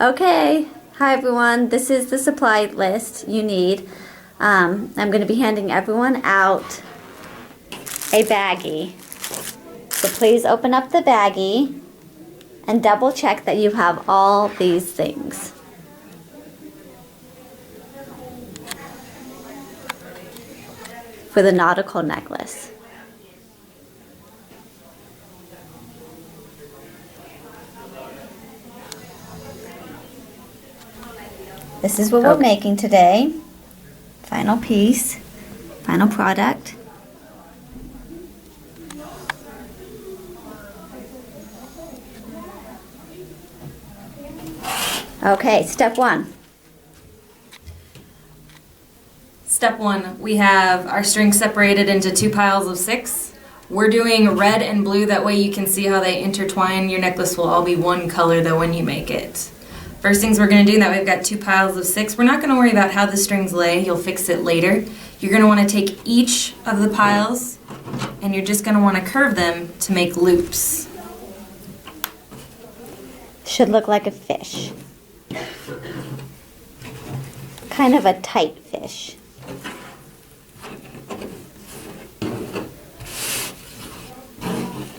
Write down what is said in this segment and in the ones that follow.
Okay, hi everyone. This is the supply list you need. I'm going to be handing everyone out a baggie. So please open up the baggie and double check that you have all these things. For the nautical necklace. This is what we're making today. Final piece, final product. Okay, step one. Step one, we have our strings separated into 2 piles of 6. We're doing red and blue, that way you can see how they intertwine. Your necklace will all be one color though when you make it. First things we're going to do, now we've got 2 piles of 6. We're not going to worry about how the strings lay, you'll fix it later. You're going to want to take each of the piles and you're just going to want to curve them to make loops. Should look like a fish. Kind of a tight fish.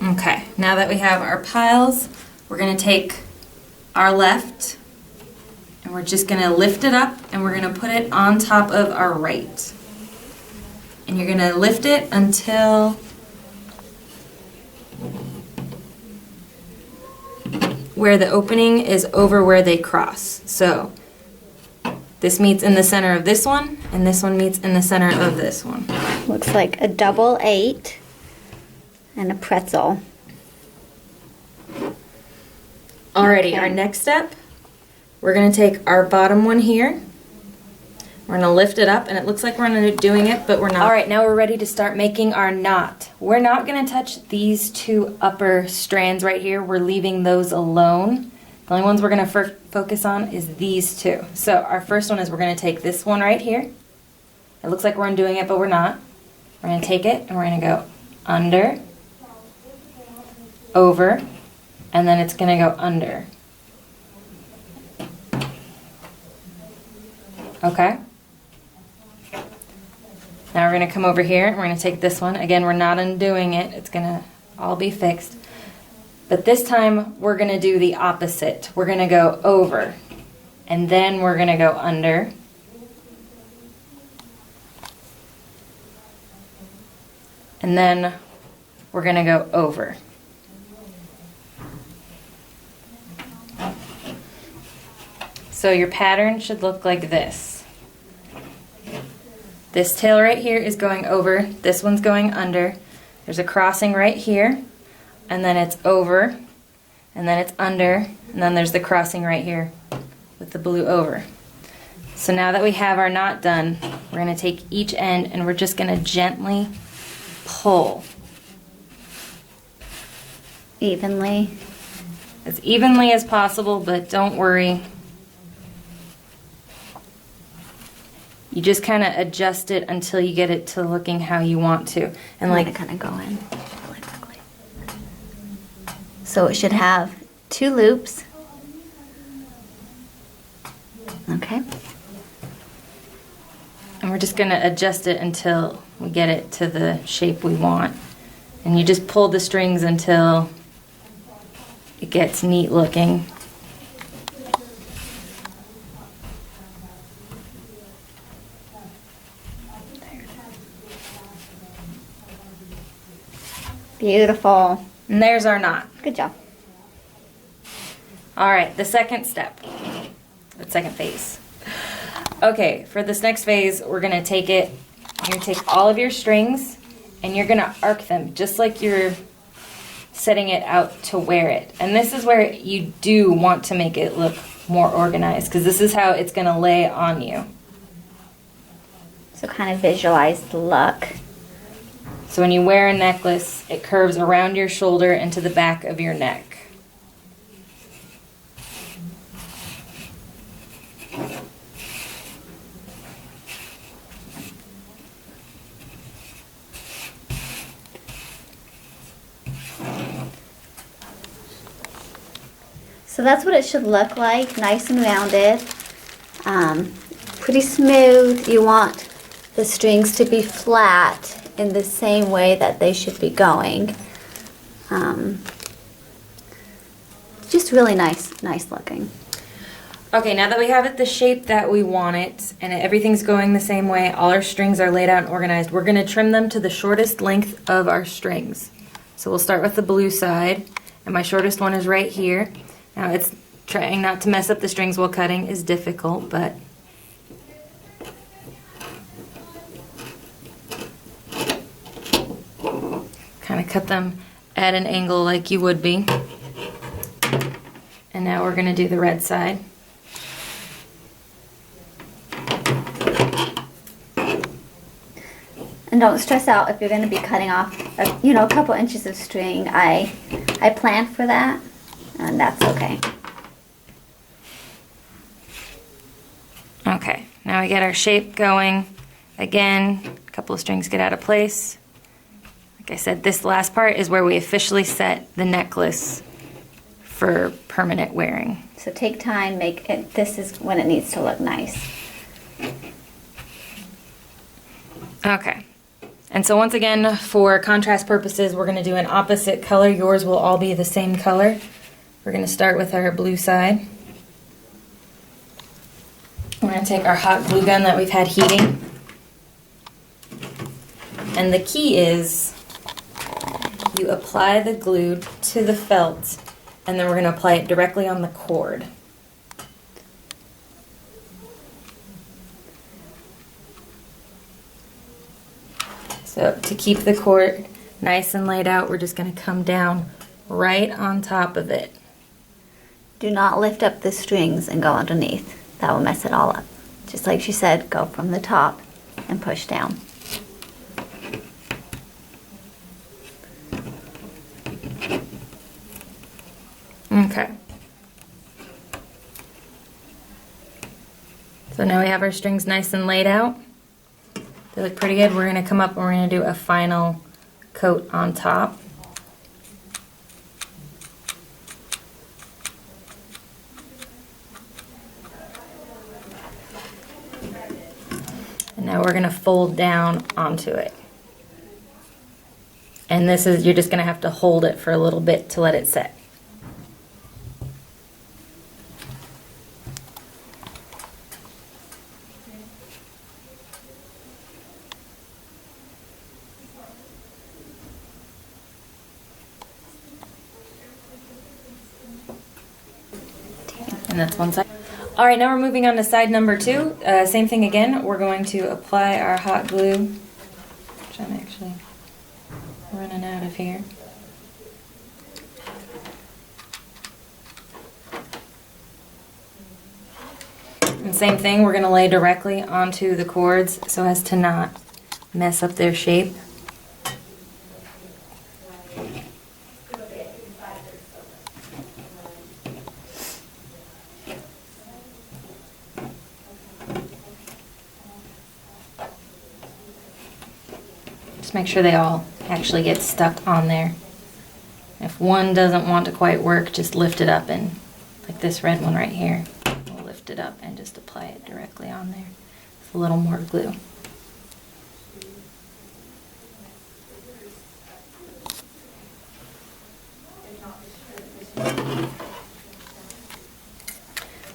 Okay, now that we have our piles, we're going to take our left and we're just going to lift it up and we're going to put it on top of our right. And you're going to lift it until where the opening is over where they cross. So this meets in the center of this one and this one meets in the center of this one. Looks like a double 8 and a pretzel. Alrighty, our next step, we're going to take our bottom one here. We're going to lift it up and it looks like we're doing it, but we're not. Alright, now we're ready to start making our knot. We're not going to touch these 2 upper strands right here. We're leaving those alone. The only ones we're going to focus on is these 2. So our first one is we're going to take this one right here. It looks like we're undoing it, but we're not. We're going to take it and we're going to go under, over, and then it's going to go under. Okay? Now we're going to come over here and we're going to take this one. Again, we're not undoing it. It's going to all be fixed. But this time we're going to do the opposite. We're going to go over and then we're going to go under. And then we're going to go over. So your pattern should look like this. This tail right here is going over, this one's going under. There's a crossing right here, and then it's over, and then it's under, and then there's the crossing right here with the blue over. So now that we have our knot done, we're going to take each end and we're just going to gently pull. Evenly. As evenly as possible, but don't worry. You just kind of adjust it until you get it to looking how you want to. And like kind of go in really quickly. So it should have 2 loops. Okay. And we're just going to adjust it until we get it to the shape we want. And you just pull the strings until it gets neat looking. Beautiful. And there's our knot. Good job. Alright, the second step. The second phase. Okay, for this next phase, we're going to take it, you're going to take all of your strings, and you're going to arc them, just like you're setting it out to wear it. And this is where you do want to make it look more organized, because this is how it's going to lay on you. So kind of visualize the look. So when you wear a necklace, it curves around your shoulder and to the back of your neck. So that's what it should look like, nice and rounded. Pretty smooth. You want the strings to be flat in the same way that they should be going. Just really nice looking. Okay, now that we have it the shape that we want it, and everything's going the same way, all our strings are laid out and organized, we're gonna trim them to the shortest length of our strings. So we'll start with the blue side, and my shortest one is right here. Now it's trying not to mess up the strings while cutting is difficult, but kind of cut them at an angle like you would be. And now we're gonna do the red side. And don't stress out if you're going to be cutting off, a couple inches of string. I planned for that, and that's okay. Okay, now we get our shape going. Again, a couple of strings get out of place. Like I said, this last part is where we officially set the necklace for permanent wearing. So take time, this is when it needs to look nice. Okay. And so once again, for contrast purposes, we're going to do an opposite color. Yours will all be the same color. We're going to start with our blue side. We're going to take our hot glue gun that we've had heating. And the key is you apply the glue to the felt, and then we're going to apply it directly on the cord. So to keep the cord nice and laid out, we're just going to come down right on top of it. Do not lift up the strings and go underneath. That will mess it all up. Just like she said, go from the top and push down. Okay. So now we have our strings nice and laid out. They look pretty good. We're going to come up and we're going to do a final coat on top. And now we're going to fold down onto it. And this is, you're just going to have to hold it for a little bit to let it set. And that's one side. All right, now we're moving on to side number 2. Same thing again. We're going to apply our hot glue, which I'm actually running out of here. And same thing, we're going to lay directly onto the cords so as to not mess up their shape. Just make sure they all actually get stuck on there. If one doesn't want to quite work, just lift it up, and like this red one right here, we'll lift it up and just apply it directly on there with a little more glue.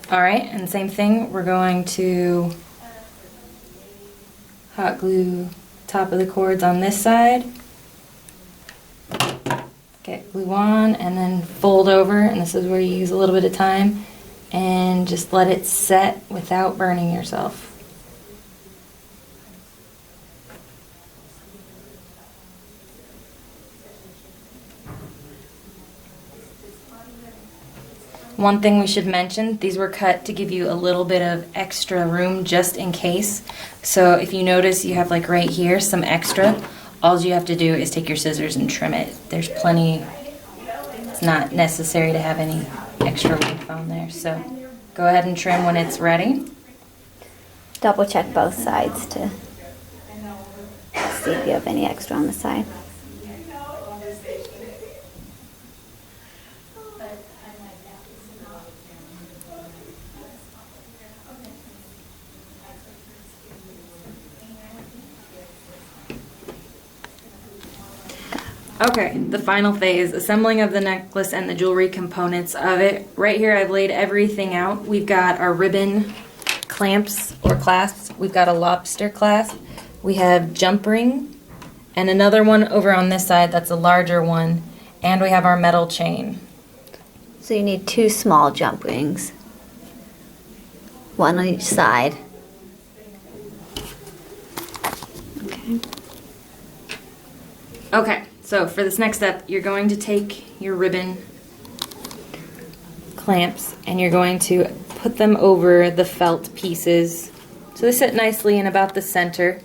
All right, and same thing, we're going to hot glue top of the cords on this side, get glue on, and then fold over, and this is where you use a little bit of time, and just let it set without burning yourself. One thing we should mention, these were cut to give you a little bit of extra room just in case. So if you notice you have like right here some extra, all you have to do is take your scissors and trim it. There's plenty, it's not necessary to have any extra length on there. So go ahead and trim when it's ready. Double check both sides to see if you have any extra on the side. Okay, the final phase, assembling of the necklace and the jewelry components of it. Right here I've laid everything out. We've got our ribbon clamps or clasps. We've got a lobster clasp. We have jump ring and another one over on this side that's a larger one. And we have our metal chain. So you need 2 small jump rings. 1 on each side. Okay. Okay, so for this next step, you're going to take your ribbon clamps and you're going to put them over the felt pieces so they sit nicely in about the center.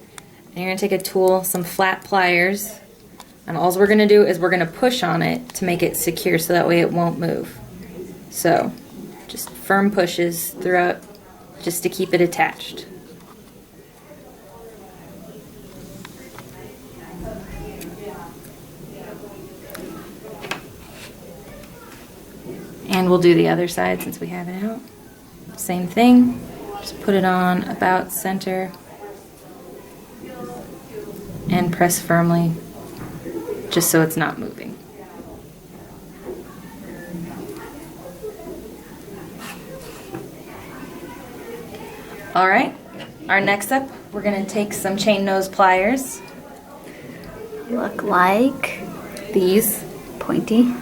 And you're going to take a tool, some flat pliers, and all we're going to do is we're going to push on it to make it secure so that way it won't move. So just firm pushes throughout just to keep it attached. And we'll do the other side since we have it out. Same thing, just put it on about center and press firmly just so it's not moving. All right, our next step, we're gonna take some chain nose pliers. Look like These. pointy.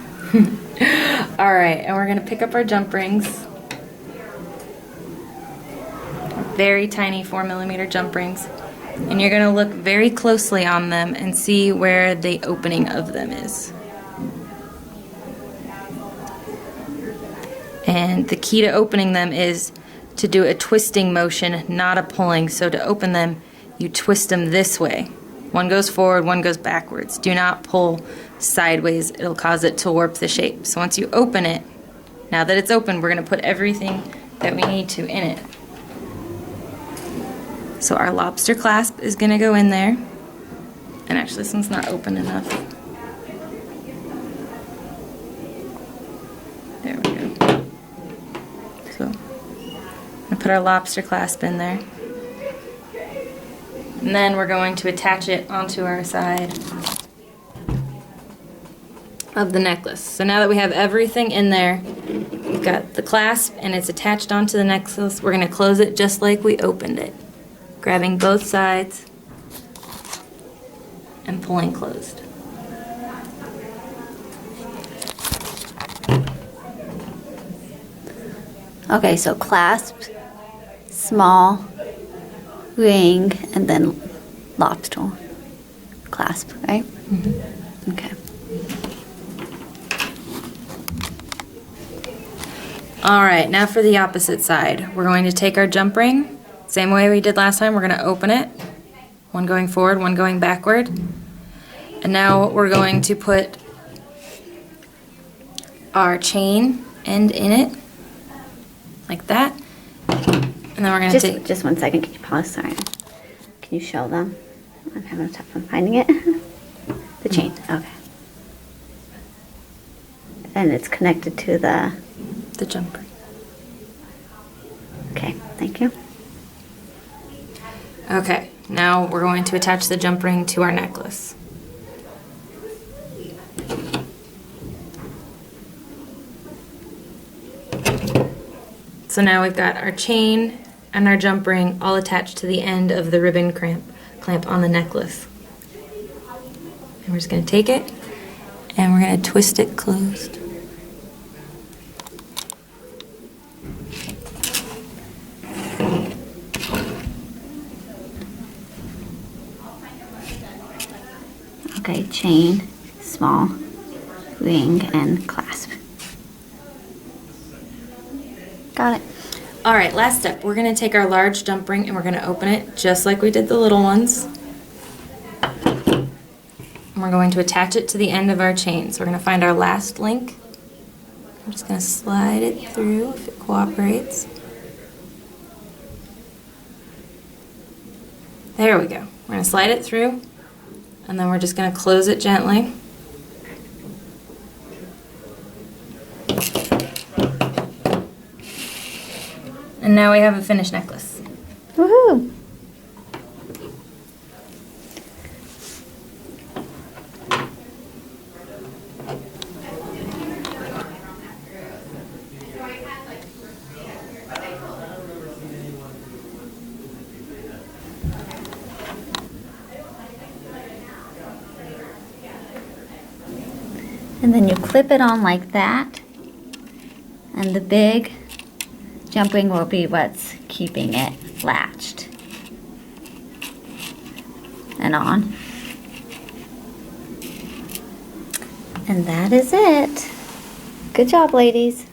All right, and we're gonna pick up our jump rings. Very tiny 4mm jump rings. And you're gonna look very closely on them and see where the opening of them is. And the key to opening them is to do a twisting motion, not a pulling. So to open them, you twist them this way. One goes forward, one goes backwards. Do not pull sideways, it'll cause it to warp the shape. So once you open it, now that it's open, we're gonna put everything that we need to in it. So our lobster clasp is gonna go in there. And actually this one's not open enough. There we go. So I'm gonna put our lobster clasp in there. And then we're going to attach it onto our side of the necklace. So now that we have everything in there, we've got the clasp and it's attached onto the necklace, we're gonna close it just like we opened it. Grabbing both sides and pulling closed. Okay, so clasp, small, ring, and then lobster clasp, right? Mm-hmm. Okay. All right, now for the opposite side. We're going to take our jump ring, same way we did last time, we're gonna open it. One going forward, one going backward. And now we're going to put our chain end in it, like that. And then we're gonna take... Just 1 second, can you pause? Sorry. Can you show them? I'm having a tough time finding it. The chain, okay. And it's connected to the jump ring. Okay, thank you. Okay, now we're going to attach the jump ring to our necklace. So now we've got our chain and our jump ring all attached to the end of the ribbon clamp on the necklace. And we're just going to take it and we're going to twist it closed. Okay, chain, small, ring, and clasp. Got it. All right, last step. We're going to take our large jump ring and we're going to open it just like we did the little ones. And we're going to attach it to the end of our chain. So we're going to find our last link. I'm just going to slide it through if it cooperates. There we go. We're going to slide it through and then we're just going to close it gently. And now we have a finished necklace. Woohoo! And then you clip it on like that. And the big jump ring will be what's keeping it latched and on. And that is it. Good job, ladies.